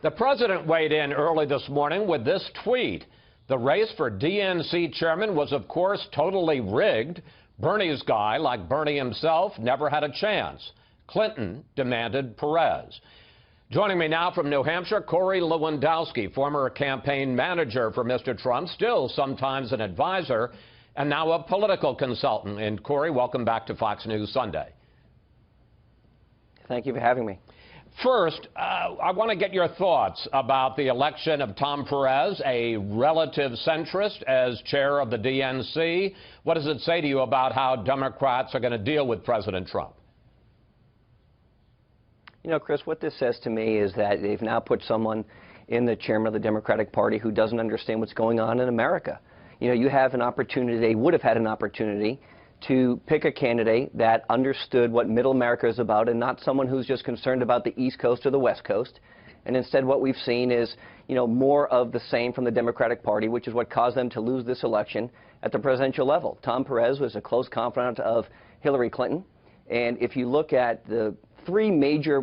The president weighed in early this morning with this tweet. The race for DNC chairman was, of course, totally rigged. Bernie's guy, like Bernie himself, never had a chance. Clinton demanded Perez. Joining me now from New Hampshire, Corey Lewandowski, former campaign manager for Mr. Trump, still sometimes an advisor, and now a political consultant. And Corey, welcome back to Fox News Sunday. Thank you for having me. First, I want to get your thoughts about the election of Tom Perez, a relative centrist, as chair of the DNC. What does it say to you about how Democrats are going to deal with President Trump? You know, Chris, what this says to me is that they've now put someone in the chairman of the Democratic Party who doesn't understand what's going on in America. You know, you have an opportunity, they would have had an opportunity to pick a candidate that understood what middle America is about and not someone who's just concerned about the East Coast or the West Coast. And instead what we've seen is, you know, more of the same from the Democratic Party, which is what caused them to lose this election at the presidential level. Tom Perez was a close confidant of Hillary Clinton. And if you look at the three major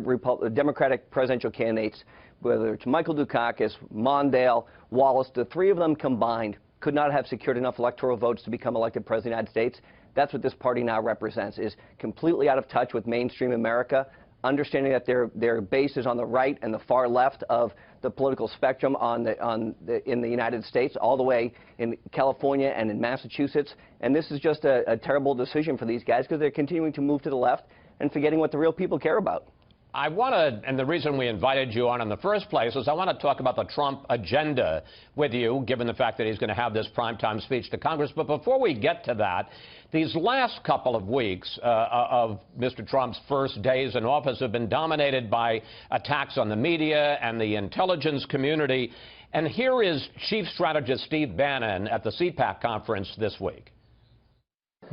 Democratic presidential candidates, whether it's Michael Dukakis, Mondale, Wallace, the three of them combined could not have secured enough electoral votes to become elected president of the United States. That's what this party now represents, is completely out of touch with mainstream America, understanding that their base is on the right and the far left of the political spectrum in the United States, all the way in California and in Massachusetts. And this is just a terrible decision for these guys because they're continuing to move to the left and forgetting what the real people care about. I want to, and the reason we invited you on in the first place is I want to talk about the Trump agenda with you, given the fact that he's going to have this primetime speech to Congress. But before we get to that, these last couple of weeks of Mr. Trump's first days in office have been dominated by attacks on the media and the intelligence community. And here is Chief Strategist Steve Bannon at the CPAC conference this week.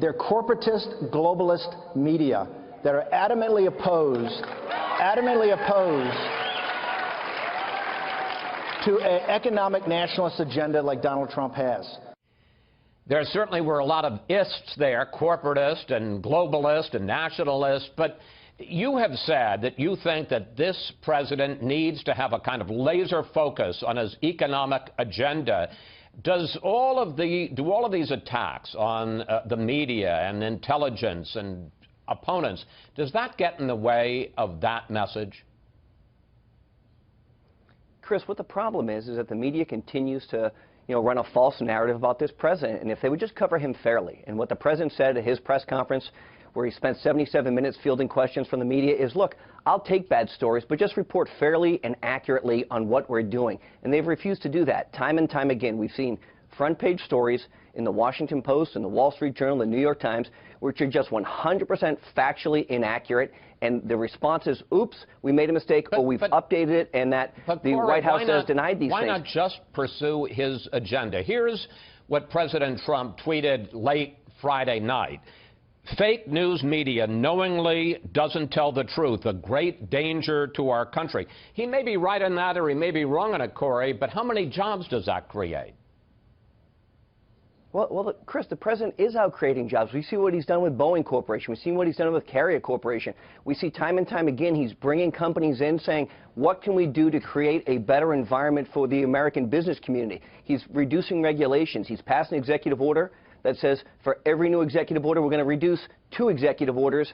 They're corporatist, globalist media that are adamantly opposed to an economic nationalist agenda like Donald Trump has. There certainly were a lot of ists there, corporatist and globalist and nationalist, but you have said that you think that this president needs to have a kind of laser focus on his economic agenda. Do all of these attacks on the media and intelligence and opponents, does that get in the way of that message? Chris, what the problem is that the media continues to, run a false narrative about this president. And if they would just cover him fairly, and what the president said at his press conference, where he spent 77 minutes fielding questions from the media, is, look, I'll take bad stories, but just report fairly and accurately on what we're doing. And they've refused to do that. Time and time again, we've seen front page stories in the Washington Post, in the Wall Street Journal, the New York Times, which are just 100% factually inaccurate. And the response is, oops, we made a mistake, or we've updated it, and that the White House has denied these things. Why not just pursue his agenda? Here's what President Trump tweeted late Friday night. Fake news media knowingly doesn't tell the truth, a great danger to our country. He may be right on that, or he may be wrong on it, Corey, but how many jobs does that create? Well, Chris, the president is out creating jobs. We see what he's done with Boeing Corporation. We've seen what he's done with Carrier Corporation. We see time and time again he's bringing companies in saying, what can we do to create a better environment for the American business community? He's reducing regulations. He's passed an executive order that says for every new executive order, we're going to reduce 2 executive orders,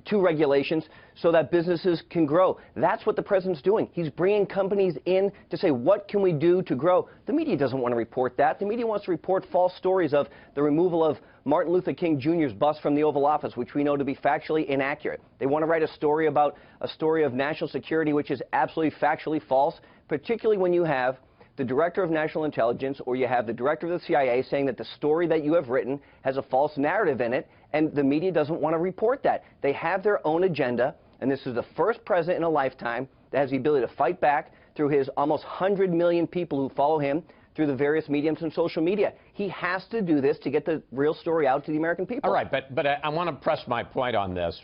2 regulations, so that businesses can grow. That's what the president's doing. He's bringing companies in to say, what can we do to grow? The media doesn't want to report that. The media wants to report false stories of the removal of Martin Luther King Jr.'s bust from the Oval Office, which we know to be factually inaccurate. They want to write a story about a story of national security, which is absolutely factually false, particularly when you have the director of national intelligence or you have the director of the CIA saying that the story that you have written has a false narrative in it, and the media doesn't want to report that. They have their own agenda, and this is the first president in a lifetime that has the ability to fight back through his almost 100 million people who follow him through the various mediums and social media. He has to do this to get the real story out to the American people. All right, but I want to press my point on this.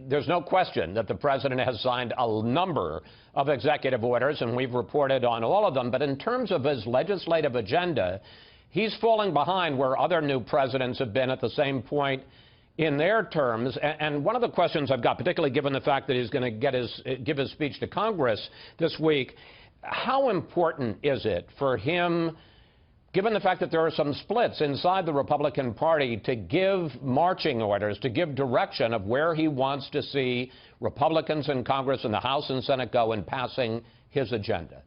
There's no question that the president has signed a number of executive orders, and we've reported on all of them. But in terms of his legislative agenda, he's falling behind where other new presidents have been at the same point in their terms. And one of the questions I've got, particularly given the fact that he's going to give his speech to Congress this week, how important is it for him, given the fact that there are some splits inside the Republican Party, to give marching orders, to give direction of where he wants to see Republicans in Congress and the House and Senate go in passing his agenda?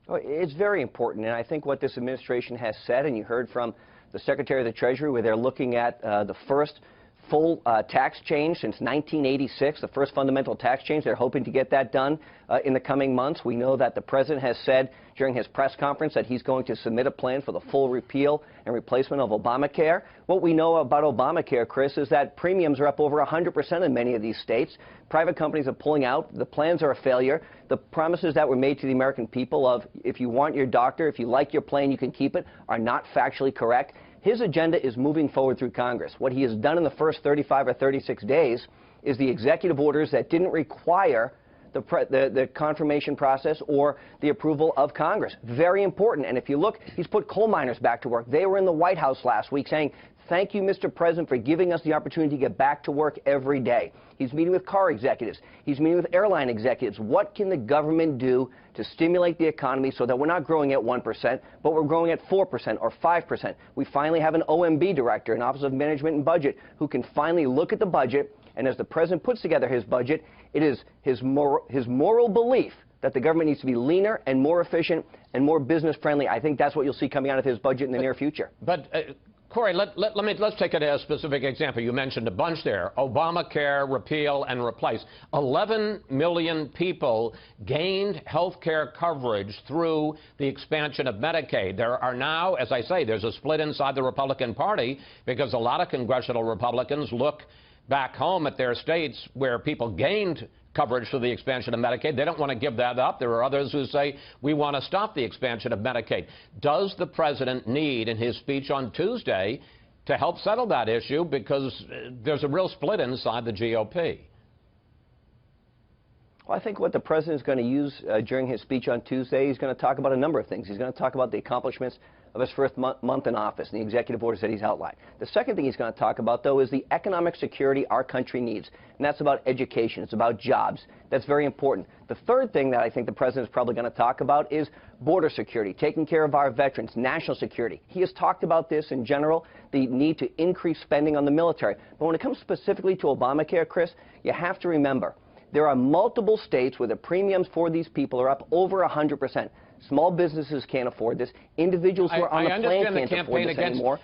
Well, it's very important, and I think what this administration has said, and you heard from the Secretary of the Treasury, where they're looking at the first full tax change since 1986, the first fundamental tax change. They're hoping to get that done in the coming months. We know that the President has said during his press conference that he's going to submit a plan for the full repeal and replacement of Obamacare. What we know about Obamacare, Chris, is that premiums are up over 100% in many of these states. Private companies are pulling out. The plans are a failure. The promises that were made to the American people of if you want your doctor, if you like your plan, you can keep it, are not factually correct. His agenda is moving forward through Congress. What he has done in the first 35 or 36 days is the executive orders that didn't require the confirmation process or the approval of Congress. Very important. And if you look, he's put coal miners back to work. They were in the White House last week saying, "Thank you, Mr. President, for giving us the opportunity to get back to work every day." He's meeting with car executives. He's meeting with airline executives. What can the government do to stimulate the economy so that we're not growing at 1%, but we're growing at 4% or 5%? We finally have an OMB director, an Office of Management and Budget, who can finally look at the budget, and as the President puts together his budget, it is his moral belief that the government needs to be leaner and more efficient and more business-friendly. I think that's what you'll see coming out of his budget in the near future. But Corey, let's take it as a specific example. You mentioned a bunch there: Obamacare, repeal and replace. 11 million people gained health care coverage through the expansion of Medicaid. There are now, as I say, there's a split inside the Republican Party because a lot of congressional Republicans look back home at their states where people gained coverage for the expansion of Medicaid. They don't want to give that up. There are others who say we want to stop the expansion of Medicaid. Does the President need, in his speech on Tuesday, to help settle that issue? Because there's a real split inside the GOP. Well, I think what the President is going to use during his speech on Tuesday, he's going to talk about a number of things. He's going to talk about the accomplishments of his first month in office and the executive orders that he's outlined. The second thing he's going to talk about, though, is the economic security our country needs. And that's about education. It's about jobs. That's very important. The third thing that I think the President is probably going to talk about is border security, taking care of our veterans, national security. He has talked about this in general, the need to increase spending on the military. But when it comes specifically to Obamacare, Chris, you have to remember, there are multiple states where the premiums for these people are up over 100%. Small businesses can't afford this. Individuals who are on the plan can't afford this anymore.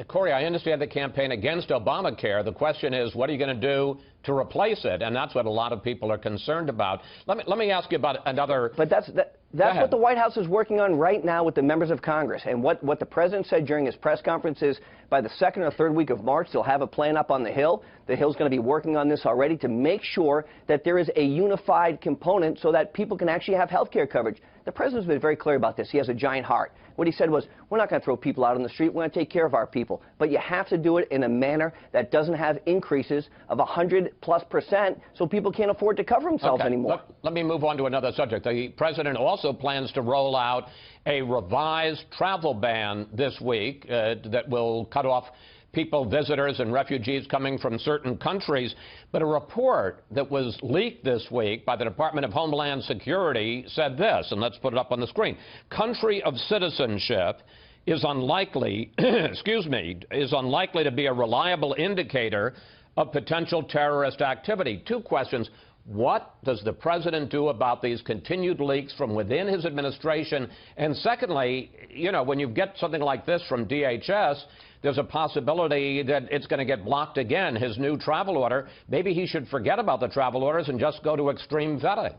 Corey, I understand the campaign against Obamacare. The question is, what are you going to do to replace it? And that's what a lot of people are concerned about. Let me ask you about another. But that's what the White House is working on right now with the members of Congress. And what the President said during his press conference is by the second or third week of March, they'll have a plan up on the Hill. The Hill's going to be working on this already to make sure that there is a unified component so that people can actually have health care coverage. The President's been very clear about this. He has a giant heart. What he said was, we're not going to throw people out on the street. We're going to take care of our people. But you have to do it in a manner that doesn't have increases of 100+% so people can't afford to cover themselves anymore. Let me move on to another subject. The President also plans to roll out a revised travel ban this week that will cut off people, visitors, and refugees coming from certain countries. But a report that was leaked this week by the Department of Homeland Security said this, and let's put it up on the screen. Country of citizenship is unlikely, is unlikely to be a reliable indicator of potential terrorist activity. Two questions. What does the President do about these continued leaks from within his administration? And secondly, you know, when you get something like this from DHS, there's a possibility that it's going to get blocked again, his new travel order. Maybe he should forget about the travel orders and just go to extreme vetting.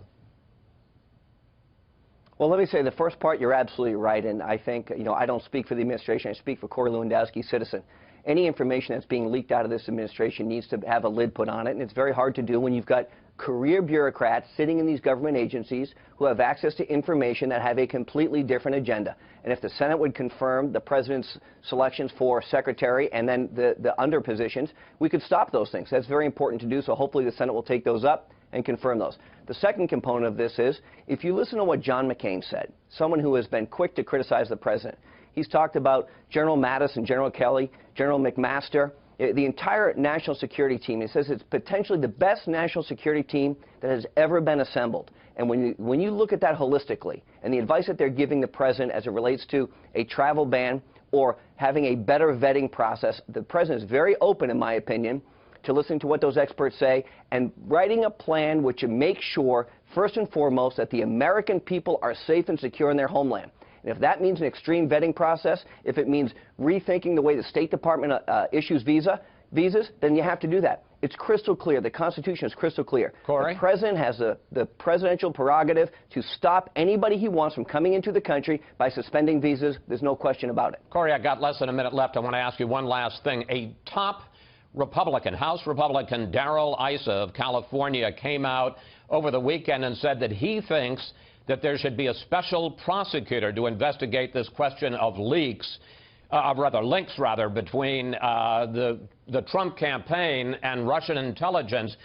Well, let me say the first part, you're absolutely right. And I think, you know, I don't speak for the administration. I speak for Corey Lewandowski, citizen. Any information that's being leaked out of this administration needs to have a lid put on it. And it's very hard to do when you've got career bureaucrats sitting in these government agencies who have access to information that have a completely different agenda. And if the Senate would confirm the President's selections for secretary and then the under positions, we could stop those things. That's very important to do, so hopefully the Senate will take those up and confirm those. The second component of this is, if you listen to what John McCain said, someone who has been quick to criticize the President, he's talked about General Mattis and General Kelly, General McMaster, the entire national security team. He says it's potentially the best national security team that has ever been assembled. And when you look at that holistically, and the advice that they're giving the president as it relates to a travel ban or having a better vetting process, the president is very open, in my opinion, to listening to what those experts say and writing a plan which makes sure, first and foremost, that the American people are safe and secure in their homeland. And if that means an extreme vetting process, if it means rethinking the way the State Department issues visas, then you have to do that. It's crystal clear. The Constitution is crystal clear. Corey? The president has the presidential prerogative to stop anybody he wants from coming into the country by suspending visas. There's no question about it. Corey, I got less than a minute left. I want to ask you one last thing. A top Republican, House Republican Darrell Issa of California came out over the weekend and said that he thinks that there should be a special prosecutor to investigate this question of links between the Trump campaign and Russian intelligence.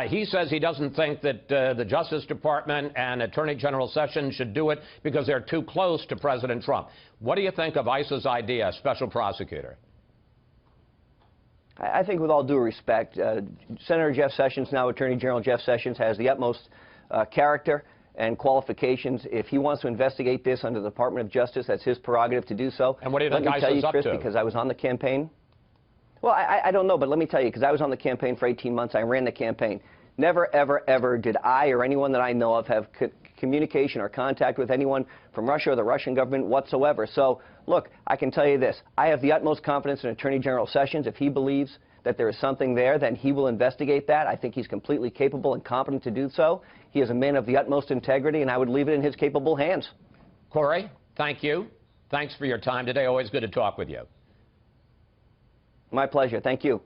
He says he doesn't think that the Justice Department and Attorney General Sessions should do it because they're too close to President Trump. What do you think of Issa's idea, special prosecutor? I think with all due respect, Senator Jeff Sessions, now Attorney General Jeff Sessions, has the utmost character and qualifications. If he wants to investigate this under the Department of Justice, that's his prerogative to do so. And what do you think Issa's up to? Because I was on the campaign. Well, I don't know, but let me tell you, because I was on the campaign for 18 months, I ran the campaign. Never, ever, ever did I or anyone that I know of have communication or contact with anyone from Russia or the Russian government whatsoever. So, look, I can tell you this. I have the utmost confidence in Attorney General Sessions. If he believes that there is something there, then he will investigate that. I think he's completely capable and competent to do so. He is a man of the utmost integrity, and I would leave it in his capable hands. Corey, thank you. Thanks for your time today. Always good to talk with you. My pleasure. Thank you.